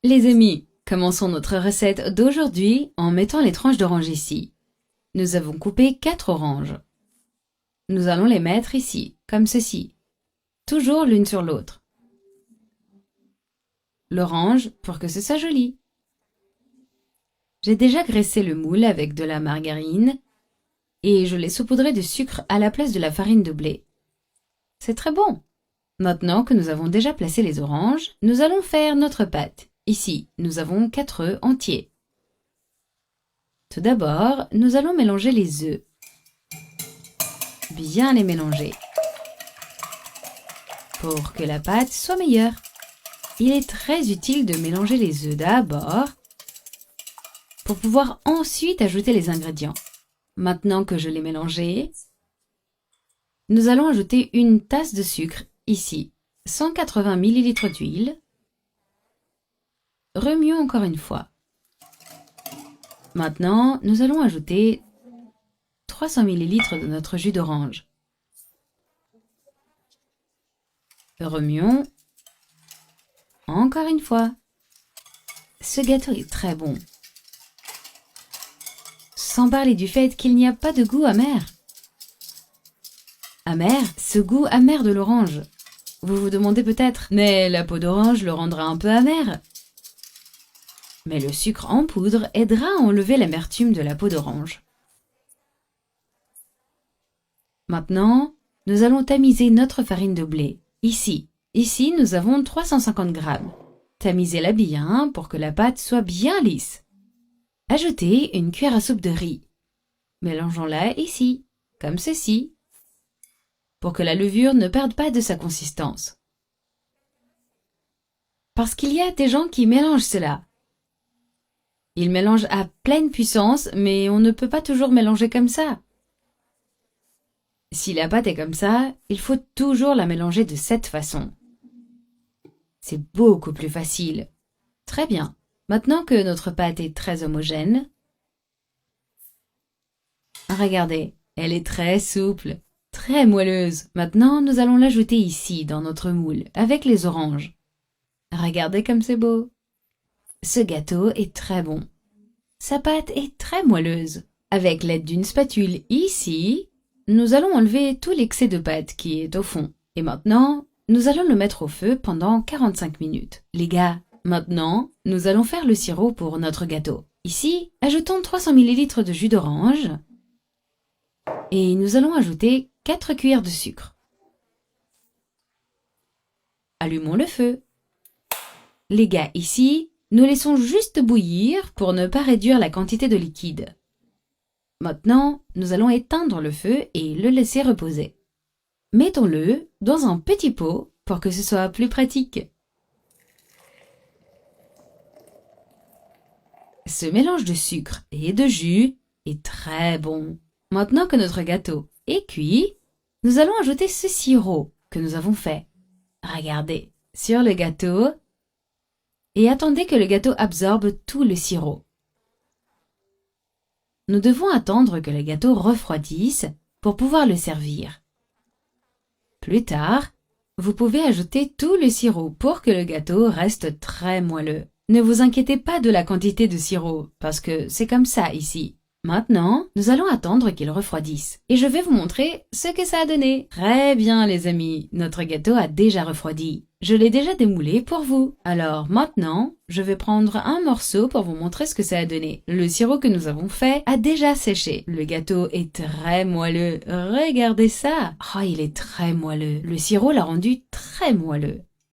Les amis, commençons notre recette d'aujourd'hui en mettant les tranches d'orange ici. Nous avons coupé 4 oranges. Nous allons les mettre ici, comme ceci, toujours l'une sur l'autre. L'orange pour que ce soit joli. J'ai déjà graissé le moule avec de la margarine et je l'ai saupoudré de sucre à la place de la farine de blé. C'est très bon. Maintenant que nous avons déjà placé les oranges, nous allons faire notre pâte. Ici, nous avons 4 œufs entiers. Tout d'abord, nous allons mélanger les œufs. Bien les mélanger. Pour que la pâte soit meilleure. Il est très utile de mélanger les œufs d'abord pour pouvoir ensuite ajouter les ingrédients. Maintenant que je l'ai mélangé, nous allons ajouter une tasse de sucre ici, 180 ml d'huile. Remuons encore une fois. Maintenant, nous allons ajouter 300 ml de notre jus d'orange. Remuons. Encore une fois. Ce gâteau est très bon. Sans parler du fait qu'il n'y a pas de goût amer. Amer, ce goût amer de l'orange. Vous vous demandez peut-être, mais la peau d'orange le rendra un peu amer. Mais le sucre en poudre aidera à enlever l'amertume de la peau d'orange. Maintenant, nous allons tamiser notre farine de blé. Ici, nous avons 350 g. Tamisez-la bien pour que la pâte soit bien lisse. Ajoutez une cuillère à soupe de riz. Mélangeons-la ici, comme ceci, pour que la levure ne perde pas de sa consistance. Parce qu'il y a des gens qui mélangent cela. Ils mélangent à pleine puissance, mais on ne peut pas toujours mélanger comme ça. Si la pâte est comme ça, il faut toujours la mélanger de cette façon. C'est beaucoup plus facile. Très bien. Maintenant que notre pâte est très homogène, regardez, elle est très souple, très moelleuse. Maintenant, nous allons l'ajouter ici, dans notre moule, avec les oranges. Regardez comme c'est beau. Ce gâteau est très bon. Sa pâte est très moelleuse. Avec l'aide d'une spatule ici, nous allons enlever tout l'excès de pâte qui est au fond. Et maintenant, nous allons le mettre au feu pendant 45 minutes. Les gars, maintenant, nous allons faire le sirop pour notre gâteau. Ici, ajoutons 300 ml de jus d'orange et nous allons ajouter 4 cuillères de sucre. Allumons le feu. Les gars, ici, nous laissons juste bouillir pour ne pas réduire la quantité de liquide. Maintenant, nous allons éteindre le feu et le laisser reposer. Mettons-le dans un petit pot pour que ce soit plus pratique. Ce mélange de sucre et de jus est très bon. Maintenant que notre gâteau est cuit, nous allons ajouter ce sirop que nous avons fait. Regardez, sur le gâteau et attendez que le gâteau absorbe tout le sirop. Nous devons attendre que le gâteau refroidisse pour pouvoir le servir. Plus tard, vous pouvez ajouter tout le sirop pour que le gâteau reste très moelleux. Ne vous inquiétez pas de la quantité de sirop, parce que c'est comme ça ici. Maintenant, nous allons attendre qu'il refroidisse. Et je vais vous montrer ce que ça a donné. Très bien les amis, notre gâteau a déjà refroidi. Je l'ai déjà démoulé pour vous. Alors maintenant, je vais prendre un morceau pour vous montrer ce que ça a donné. Le sirop que nous avons fait a déjà séché. Le gâteau est très moelleux. Regardez ça. Oh, il est très moelleux. Le sirop l'a rendu très moelleux.